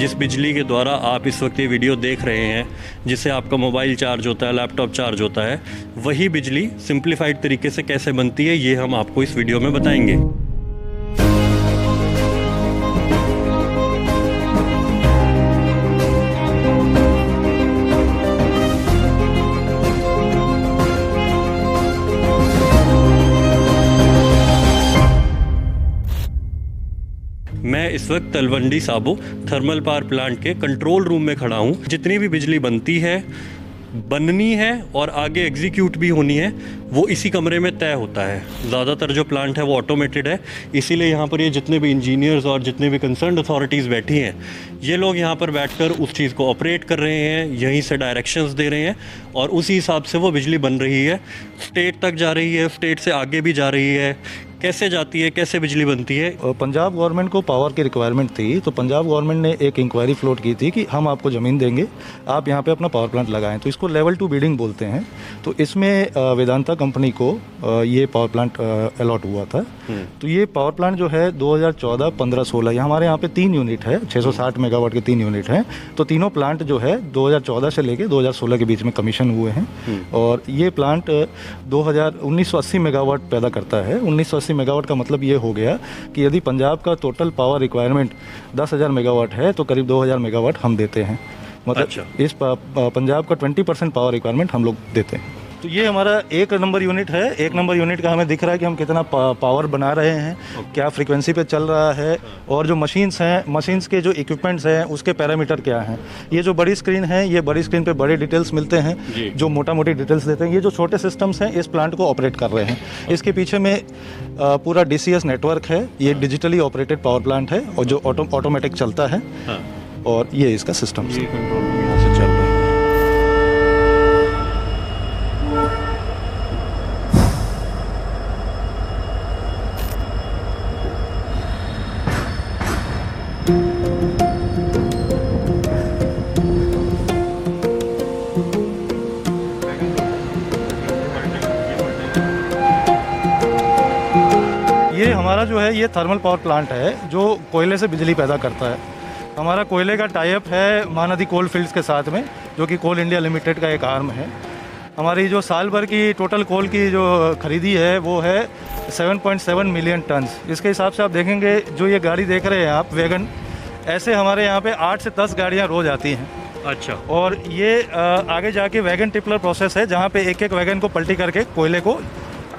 जिस बिजली के द्वारा आप इस वक्त ये वीडियो देख रहे हैं, जिससे आपका मोबाइल चार्ज होता है, लैपटॉप चार्ज होता है, वही बिजली सिंप्लीफाइड तरीके से कैसे बनती है ये हम आपको इस वीडियो में बताएंगे। मैं इस वक्त Talwandi Sabo thermal power plant के कंट्रोल रूम में खड़ा हूँ। जितनी भी बिजली बनती है, बननी है और आगे एग्जीक्यूट भी होनी है, वो इसी कमरे में तय होता है। ज़्यादातर जो प्लांट है वो ऑटोमेटेड है, इसीलिए यहाँ पर ये जितने भी इंजीनियर्स और जितने भी कंसर्न्ड अथॉरिटीज़ बैठी हैं, ये लोग यहाँ पर बैठकर उस चीज़ को ऑपरेट कर रहे हैं, यहीं से डायरेक्शंस दे रहे हैं और उसी हिसाब से वो बिजली बन रही है। स्टेट तक जा रही है, स्टेट से आगे भी जा रही है। कैसे जाती है, कैसे बिजली बनती है? पंजाब गवर्नमेंट को पावर की रिक्वायरमेंट थी, तो पंजाब गवर्नमेंट ने एक इंक्वायरी फ्लोट की थी कि हम आपको ज़मीन देंगे, आप यहाँ पे अपना पावर प्लांट लगाएं। तो इसको लेवल 2 बिडिंग बोलते हैं। तो इसमें वेदांता कंपनी को ये पावर प्लांट अलॉट हुआ था। तो ये पावर प्लांट जो है 2014, 15, 16 हमारे यहाँ पे 3 यूनिट है, 660 मेगावाट के 3 यूनिट हैं। तो तीनों प्लांट जो है 2014 से लेके 2016 के बीच में कमीशन हुए हैं। और ये प्लांट 1980 मेगावाट पैदा करता है। 1980 मेगावाट का मतलब ये हो गया कि यदि पंजाब का टोटल पावर रिक्वायरमेंट 10,000 मेगावाट है तो करीब 2,000 मेगावाट हम देते हैं। मतलब इस पंजाब का 20% पावर रिक्वायरमेंट हम लोग देते हैं। तो ये हमारा 1 नंबर यूनिट है। 1 नंबर यूनिट का हमें दिख रहा है कि हम कितना पावर बना रहे हैं, क्या फ्रीक्वेंसी पे चल रहा है, और जो मशीन्स हैं, मशीन्स के जो इक्विपमेंट्स हैं उसके पैरामीटर क्या हैं। ये जो बड़ी स्क्रीन है, ये बड़ी स्क्रीन पे बड़े डिटेल्स मिलते हैं जो मोटा मोटी डिटेल्स देते हैं। ये जो छोटे सिस्टम्स हैं इस प्लांट को ऑपरेट कर रहे हैं। इसके पीछे में पूरा DCS नेटवर्क है। ये डिजिटली ऑपरेटेड पावर प्लांट है और जो ऑटोमेटिक चलता है। और ये इसका सिस्टम से यहाँ से चल रहा है। ये हमारा जो है ये थर्मल पावर प्लांट है जो कोयले से बिजली पैदा करता है। हमारा कोयले का टाई अप है महानदी कोल फील्ड्स के साथ में, जो कि कोल इंडिया लिमिटेड का एक आर्म है। हमारी जो साल भर की टोटल कोल की जो खरीदी है वो है 7.7 मिलियन टन्स। इसके हिसाब से आप देखेंगे, जो ये गाड़ी देख रहे हैं आप, वैगन, ऐसे हमारे यहाँ पे 8 से 10 गाड़ियाँ रोज़ आती हैं। अच्छा। और ये आगे जाके वैगन टिपलर प्रोसेस है, जहाँ पे एक एक वैगन को पलटी करके कोयले को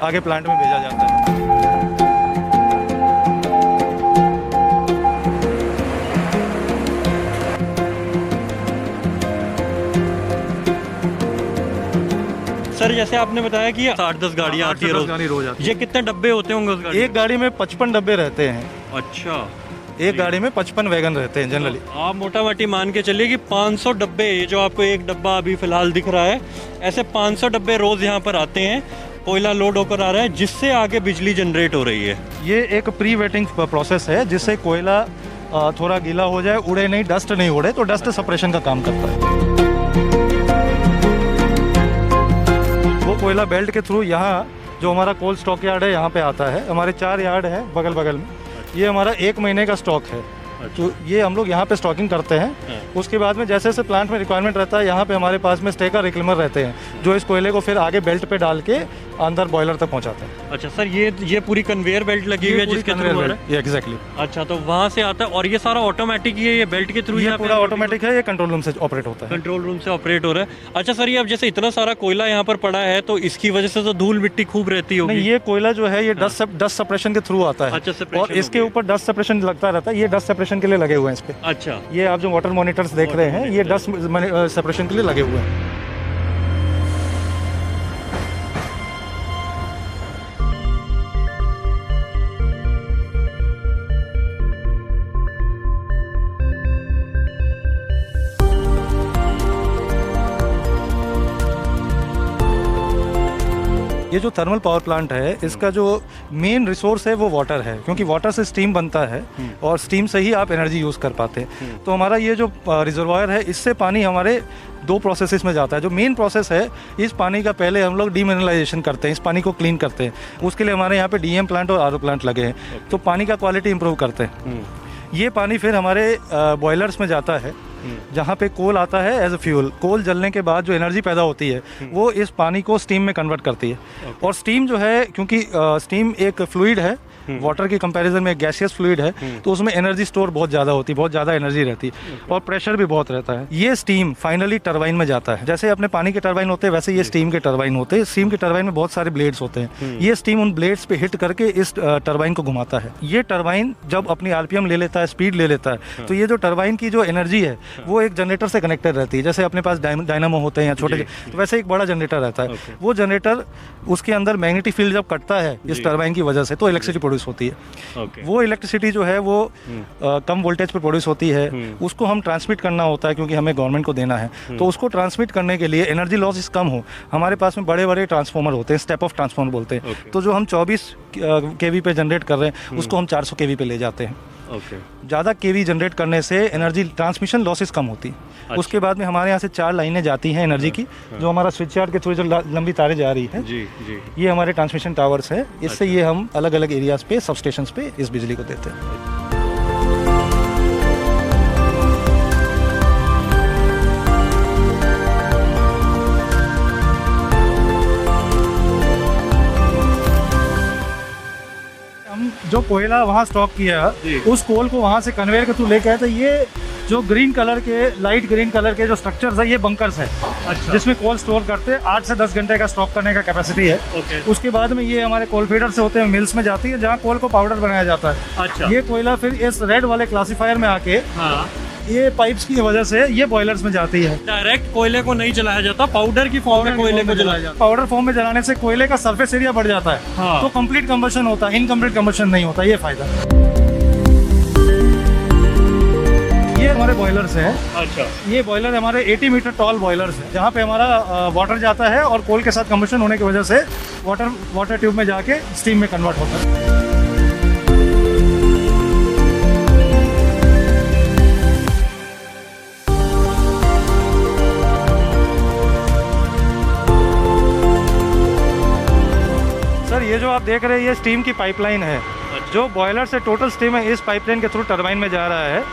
आगे प्लांट में भेजा जाता है। सर, जैसे आपने बताया कि 8-10 गाड़ियाँ आती है रोज। ये कितने डब्बे होते होंगे उस गाड़ी? एक गाड़ी में 55 डब्बे रहते हैं। अच्छा। एक गाड़ी में 55 वैगन रहते हैं जनरली। आप मोटा मोटी मान के चलिए कि 500 डब्बे, ये जो आपको एक डब्बा अभी फिलहाल दिख रहा है, ऐसे 500 डब्बे रोज यहाँ पर आते हैं, कोयला लोड होकर आ रहा है, जिससे आगे बिजली जनरेट हो रही है। ये एक प्री वेटिंग प्रोसेस है, जिससे कोयला थोड़ा गीला हो जाए, उड़े नहीं, डस्ट नहीं उड़े, तो डस्ट सेपरेशन का काम करता है। वो कोयला बेल्ट के थ्रू यहाँ जो हमारा कोल स्टॉक यार्ड है यहाँ पे आता है। हमारे 4 यार्ड हैं बगल बगल में। ये हमारा 1 महीने का स्टॉक है। तो ये हम लोग यहाँ पे स्टॉकिंग करते हैं। उसके बाद में जैसे जैसे प्लांट में रिक्वायरमेंट रहता है, यहाँ पे हमारे पास में स्टेकर रिक्लेमर रहते हैं, जो इस कोयले को फिर आगे बेल्ट पे डाल के अंदर बॉयलर तक पहुँचाते हैं। अच्छा सर, ये पूरी कन्वेयर बेल्ट लगी हुई है जिसके थ्रू हो रहा है? एग्जैक्टली। अच्छा, तो वहाँ से आता है और ये सारा ऑटोमेटिक ही है, ये बेल्ट के थ्रू? ये पूरा ऑटोमेटिक है, ये कंट्रोल रूम से ऑपरेट होता है। कंट्रोल रूम से ऑपरेट हो रहा है। अच्छा सर, ये अब जैसे इतना सारा कोयला यहाँ पर पड़ा है, तो इसकी वजह से तो धूल मिट्टी खूब रहती होगी? नहीं, ये कोयला जो है ये डस्ट सेपरेशन के थ्रू आता है। अच्छा, और इसके ऊपर डस्ट सेपरेशन लगता रहता है। ये डस्ट सेपरेशन के लिए लगे हुए हैं इस पे। अच्छा। ये आप जो वाटर मॉनिटर्स देख रहे हैं, ये डस्ट सेपरेशन के लिए लगे हुए हैं। ये जो थर्मल पावर प्लांट है, इसका जो मेन रिसोर्स है वो वाटर है, क्योंकि वाटर से स्टीम बनता है और स्टीम से ही आप एनर्जी यूज़ कर पाते हैं। तो हमारा ये जो रिजर्वायर है, इससे पानी हमारे 2 प्रोसेसेस में जाता है। जो मेन प्रोसेस है, इस पानी का पहले हम लोग डीमिनरलाइजेशन करते हैं, इस पानी को क्लीन करते हैं। उसके लिए हमारे यहाँ पे DM प्लांट और RO प्लांट लगे हैं, तो पानी का क्वालिटी इंप्रूव करते हैं। ये पानी फिर हमारे बॉयलर्स में जाता है, जहाँ पे कोल आता है एज अ फ्यूल। कोल जलने के बाद जो एनर्जी पैदा होती है वो इस पानी को स्टीम में कन्वर्ट करती है। और स्टीम जो है, क्योंकि स्टीम एक फ्लूइड है, वाटर के कंपैरिजन में गैसियस फ्लूइड है, तो उसमें एनर्जी स्टोर बहुत ज़्यादा होती है, बहुत ज़्यादा एनर्जी रहती है और प्रेशर भी बहुत रहता है। ये स्टीम फाइनली टरबाइन में जाता है। जैसे अपने पानी के टरबाइन होते हैं वैसे ये स्टीम के टरबाइन होते हैं। स्टीम के टरबाइन में बहुत सारे ब्लेड्स होते हैं। ये स्टीम उन ब्लेड्स पे हिट करके इस टरबाइन को घुमाता है। ये टरबाइन जब अपनी आरपीएम ले लेता है, स्पीड ले लेता है, तो ये जो टरबाइन की जो एनर्जी है वो एक जनरेटर से कनेक्टेड रहती है। जैसे अपने पास डायनामो होते हैं या छोटे, तो वैसे एक बड़ा जनरेटर रहता है। वो जनरेटर, उसके अंदर मैग्नेटिक फील्ड जब कटता है इस टरबाइन की वजह से, तो इलेक्ट्रिसिटी प्रोड्यूस होती है। वो इलेक्ट्रिसिटी जो है वो कम वोल्टेज पर प्रोड्यूस होती है। उसको हम ट्रांसमिट करना होता है क्योंकि हमें गवर्नमेंट को देना है। तो उसको ट्रांसमिट करने के लिए एनर्जी लॉस कम हो, हमारे पास में बड़े बड़े ट्रांसफार्मर होते हैं, स्टेप ऑफ ट्रांसफार्मर बोलते हैं। तो जो हम 24 केवी पे जनरेट कर रहे हैं उसको हम 400 केवी पे ले जाते हैं। ज़्यादा केवी जनरेट करने से एनर्जी ट्रांसमिशन लॉसेस कम होती। उसके बाद में हमारे यहाँ से 4 लाइनें जाती हैं एनर्जी की, जो हमारा स्विच यार्ड के थ्रू जो लंबी तारें जा रही है, ये हमारे ट्रांसमिशन टावर्स है। इससे ये हम अलग अलग एरियाज पे, सब स्टेशंस पे इस बिजली को देते हैं। जो कोयला वहाँ स्टॉक किया, उस कोल को वहाँ से कन्वेयर के थ्रू लेके आए। तो ये जो ग्रीन कलर के, लाइट ग्रीन कलर के जो स्ट्रक्चर्स है, ये बंकर्स है। अच्छा। जिसमें कोल स्टोर करते हैं। 8 से 10 घंटे का स्टॉक करने का कैपेसिटी है। उसके बाद में ये हमारे कोल फीडर से होते हैं, मिल्स में जाती है जहाँ कोल को पाउडर बनाया जाता है। अच्छा। ये कोयला फिर इस रेड वाले क्लासीफायर में आके, ये पाइप्स की वजह से ये बॉयलर्स में जाती है। डायरेक्ट कोयले को नहीं जलाया जाता, पाउडर की फॉर्म में कोयले को जलाया जाता है। पाउडर फॉर्म में जलाने से कोयले का सरफेस एरिया बढ़ जाता है। हाँ। तो कंप्लीट कंबशन होता है, इनकम्प्लीट कंबशन नहीं होता। ये फायदा। ये हमारे बॉयलर्स हैं। अच्छा। ये बॉयलर हमारे 80 मीटर टॉल बॉयलर्स है, जहाँ पे हमारा वाटर जाता है और कोल के साथ कंबशन होने की वजह से वाटर ट्यूब में जाके स्टीम में कन्वर्ट होता है। सर, ये जो आप देख रहे हैं ये स्टीम की पाइपलाइन है। जो बॉयलर से टोटल स्टीम है इस पाइपलाइन के थ्रू टरबाइन में जा रहा है।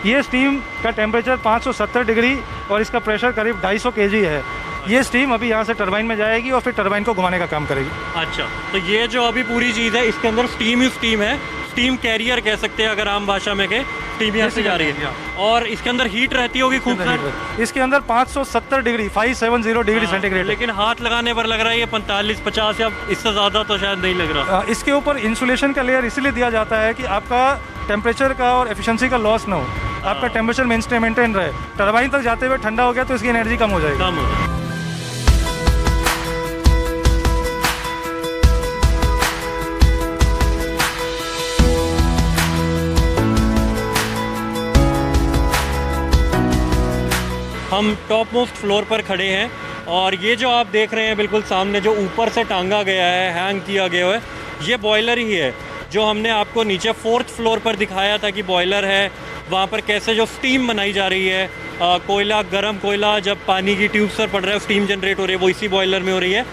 ये स्टीम का टेम्परेचर 570 डिग्री और इसका प्रेशर करीब 250 kg है। ये स्टीम अभी यहाँ से टरबाइन में जाएगी और फिर टरबाइन को घुमाने का काम करेगी। अच्छा, तो ये जो अभी पूरी चीज़ है इसके अंदर स्टीम ही स्टीम है। स्टीम कैरियर कह सकते हैं अगर आम भाषा में कहें। स्टीम यहाँ से जा रही है और इसके अंदर हीट रहती होगी खूब सारी। इसके अंदर 570 डिग्री 570 डिग्री सेंटीग्रेड। लेकिन हाथ लगाने पर लग रहा है ये 45-50 या इससे ज़्यादा तो शायद नहीं लग रहा। इसके ऊपर इंसुलेशन का लेयर इसलिए दिया जाता है कि आपका टेम्परेचर का और एफिशिएंसी का लॉस ना हो, आपका टेम्परेचर मेंटेन रहे। टरबाइन तक जाते हुए ठंडा हो गया तो इसकी एनर्जी कम हो जाएगी। हम टॉप मोस्ट फ्लोर पर खड़े हैं और ये जो आप देख रहे हैं बिल्कुल सामने जो ऊपर से टांगा गया है, हैंग किया गया है, ये बॉयलर ही है जो हमने आपको नीचे 4th फ्लोर पर दिखाया था कि बॉयलर है। वहाँ पर कैसे जो स्टीम बनाई जा रही है, कोयला, गर्म कोयला जब पानी की ट्यूब्स पर पड़ रहा है, स्टीम जनरेट हो रही है, वो इसी बॉयलर में हो रही है।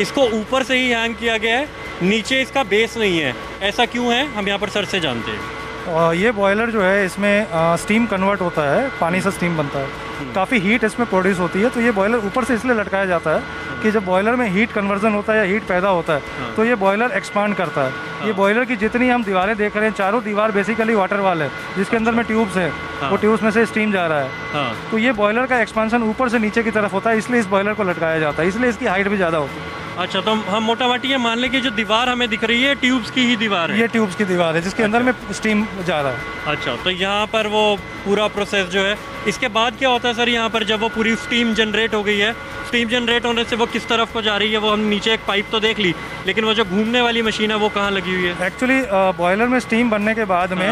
इसको ऊपर से ही हैंग किया गया है, नीचे इसका बेस नहीं है। ऐसा क्यों है, हम यहाँ पर सर से जानते हैं। ये बॉयलर जो है इसमें स्टीम कन्वर्ट होता है, पानी से स्टीम बनता है, काफ़ी हीट इसमें प्रोड्यूस होती है। तो ये बॉयलर ऊपर से इसलिए लटकाया जाता है कि जब बॉयलर में हीट कन्वर्जन होता है या हीट पैदा होता है तो ये बॉयलर एक्सपांड करता है। ये बॉयलर की जितनी हम दीवारें देख रहे हैं, चारों दीवार बेसिकली वाटर वाल है जिसके अंदर में ट्यूब्स हैं। वो ट्यूब्स में से स्टीम जा रहा है। तो ये बॉयलर का एक्सपांशन ऊपर से नीचे की तरफ होता है, इसलिए इस बॉयलर को लटकाया जाता है, इसलिए इसकी हाइट भी ज़्यादा होती है। अच्छा, तो हम मोटा मोटी ये मान लें कि जो दीवार हमें दिख रही है ट्यूब्स की ही दीवार है। ये ट्यूब्स की दीवार है जिसके अंदर में स्टीम जा रहा है। अच्छा, तो यहाँ पर वो पूरा प्रोसेस जो है, इसके बाद क्या होता है सर यहाँ पर जब वो पूरी स्टीम जनरेट हो गई है, स्टीम जनरेट होने से वो किस तरफ को जा रही है? वो हम नीचे एक पाइप तो देख ली, लेकिन वो जो घूमने वाली मशीन है वो कहाँ लगी हुई है? एक्चुअली बॉयलर में स्टीम बनने के बाद में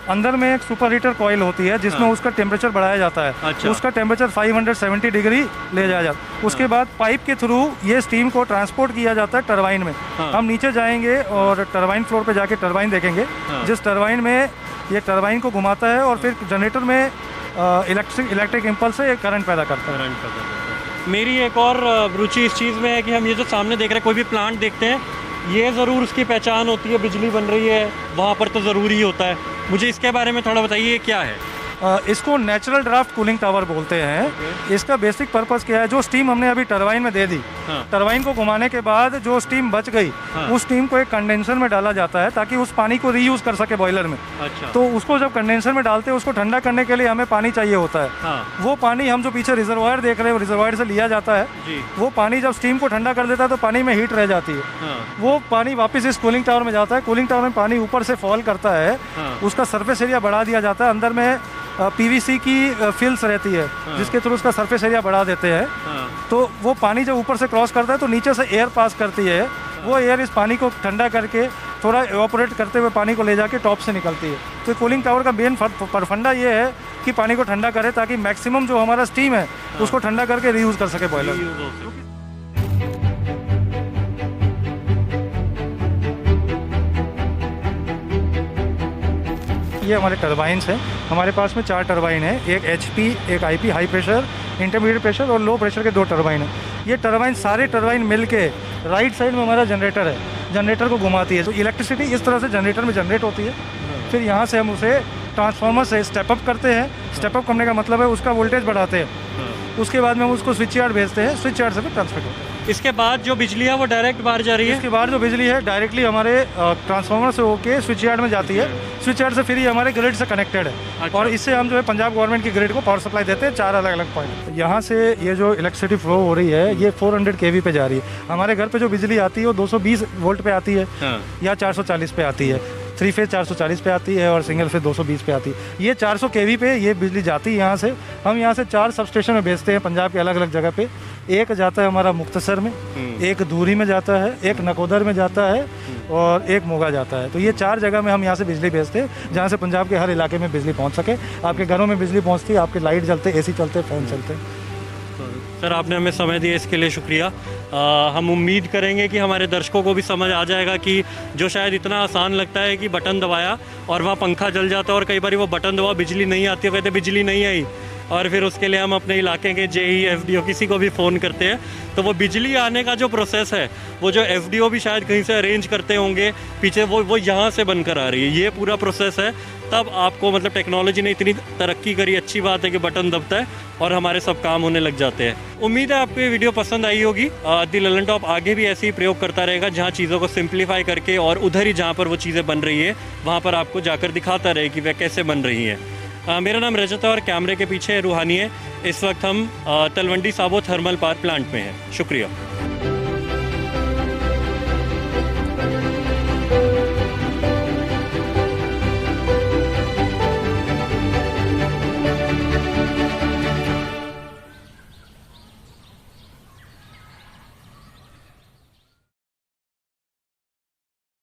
अंदर में एक सुपर हीटर कॉइल होती है जिसमें उसका टेम्परेचर बढ़ाया जाता है। अच्छा। उसका टेम्परेचर 570 डिग्री ले जाया जाता है। उसके बाद पाइप के थ्रू ये स्टीम को ट्रांसपोर्ट किया जाता है टरबाइन में। हम नीचे जाएंगे और टरबाइन फ्लोर पे जाके टरबाइन देखेंगे, जिस टरबाइन में ये टरबाइन को घुमाता है और फिर जनरेटर में इलेक्ट्रिक इम्पल्स से करंट पैदा करता है। मेरी एक और रुचि इस चीज़ में है कि हम ये जो सामने देख रहे हैं, कोई भी प्लांट देखते हैं, ये ज़रूर उसकी पहचान होती है, बिजली बन रही है वहाँ पर तो ज़रूरी होता है, मुझे इसके बारे में थोड़ा बताइए, ये क्या है? इसको नेचुरल ड्राफ्ट कूलिंग टावर बोलते हैं। इसका बेसिक पर्पस क्या है, जो स्टीम हमने अभी टरबाइन में दे दी, हाँ। टरबाइन को घुमाने के बाद जो स्टीम बच गई, हाँ। उस स्टीम को एक कंडेंसर में डाला जाता है ताकि उस पानी को रीयूज कर सके बॉयलर में। अच्छा। तो उसको जब कंडेंसर में डालते हैं, उसको ठंडा करने के लिए हमें पानी चाहिए होता है। हाँ। वो पानी हम जो पीछे रिजर्वायर देख रहे हैं, रिजर्वायर से लिया जाता है। जी। वो पानी जब स्टीम को ठंडा कर देता है तो पानी में हीट रह जाती है। हाँ। वो पानी वापस इस कूलिंग टावर में जाता है। कूलिंग टावर में पानी ऊपर से फॉल करता है। हाँ। उसका सरफेस एरिया बढ़ा दिया जाता है। अंदर में पीवीसी की फिल्स रहती है, जिसके थ्रू उसका सरफेस एरिया बढ़ा देते हैं। हाँ। तो वो पानी जब ऊपर से क्रॉस करता है तो नीचे से एयर पास करती है। वो एयर इस पानी को ठंडा करके थोड़ा एवापोरेट करते हुए पानी को ले जाके टॉप से निकलती है। तो कूलिंग टावर का मेन फंडा ये है कि पानी को ठंडा करे ताकि मैक्सिमम जो हमारा स्टीम है उसको ठंडा करके रीयूज कर सके बॉयलर। ये हमारे टरबाइन्स हैं। हमारे पास में 4 टरबाइन है, एक HP, एक IP high pressure, intermediate pressure और लो प्रेशर के 2 टरबाइन है। ये टरबाइन सारे टरबाइन मिल के राइट साइड में हमारा जनरेटर है, जनरेटर को घुमाती है। तो इलेक्ट्रिसिटी इस तरह से जनरेटर में जनरेट होती है। फिर यहाँ से हम उसे ट्रांसफार्मर से स्टेप अप करते हैं। स्टेप अप करने का मतलब है उसका वोल्टेज बढ़ाते हैं। उसके बाद में हम उसको स्विच यार्ड भेजते हैं, स्विच यार्ड से फिर ट्रांसफर करते हैं। इसके बाद जो बिजली है वो डायरेक्ट बाहर जा रही है? इसके बाद जो बिजली है डायरेक्टली हमारे ट्रांसफार्मर से होके स्विच यार्ड में जाती है। स्विच यार्ड से फिर ये हमारे ग्रिड से कनेक्टेड है। अच्छा। और इससे हम जो है पंजाब गवर्नमेंट की ग्रिड को पावर सप्लाई देते हैं 4 अलग अलग पॉइंट। यहाँ से ये जो इलेक्ट्रिसिटी फ्लो हो रही है ये 400 kV पे जा रही है। हमारे घर पे जो बिजली आती है वो 220 वोल्ट पे आती है। हाँ। या 440 पे आती है। 3 फेज 440 पे आती है और सिंगल फेज 220 पे आती है। ये 400 kV पे ये बिजली जाती है। यहाँ से हम यहाँ से 4 सब स्टेशन में भेजते हैं पंजाब के अलग अलग जगह पे। एक जाता है हमारा मुक्तसर में, एक दूरी में जाता है, एक नकोदर में जाता है और एक मोगा जाता है। तो ये 4 जगह में हम यहाँ से बिजली भेजते हैं जहाँ से पंजाब के हर इलाके में बिजली पहुँच सके। आपके घरों में बिजली पहुँचती है, आपके लाइट जलते, AC चलते, फैन चलते। सर आपने हमें समय दिया इसके लिए शुक्रिया। हम उम्मीद करेंगे कि हमारे दर्शकों को भी समझ आ जाएगा कि जो शायद इतना आसान लगता है कि बटन दबाया और वहाँ पंखा जल जाता है और कई बार वो बटन दबाओ बिजली नहीं आती है, कहते बिजली नहीं आई और फिर उसके लिए हम अपने इलाके के JE FDO किसी को भी फ़ोन करते हैं। तो वो बिजली आने का जो प्रोसेस है वो जो FDO भी शायद कहीं से अरेंज करते होंगे पीछे, वो यहाँ से बनकर आ रही है। ये पूरा प्रोसेस है, तब आपको मतलब टेक्नोलॉजी ने इतनी तरक्की करी। अच्छी बात है कि बटन दबता है और हमारे सब काम होने लग जाते हैं। उम्मीद है आपको ये वीडियो पसंद आई होगी। दी ललन टॉप आगे भी ऐसे ही प्रयोग करता रहेगा जहाँ चीज़ों को सिंप्लीफाई करके और उधर ही जहाँ पर वो चीज़ें बन रही है वहाँ पर आपको जाकर दिखाता रहे कि वह कैसे बन रही हैं। मेरा नाम रजत है और कैमरे के पीछे रूहानी है। इस वक्त हम Talwandi Sabo thermal power plant में हैं। शुक्रिया।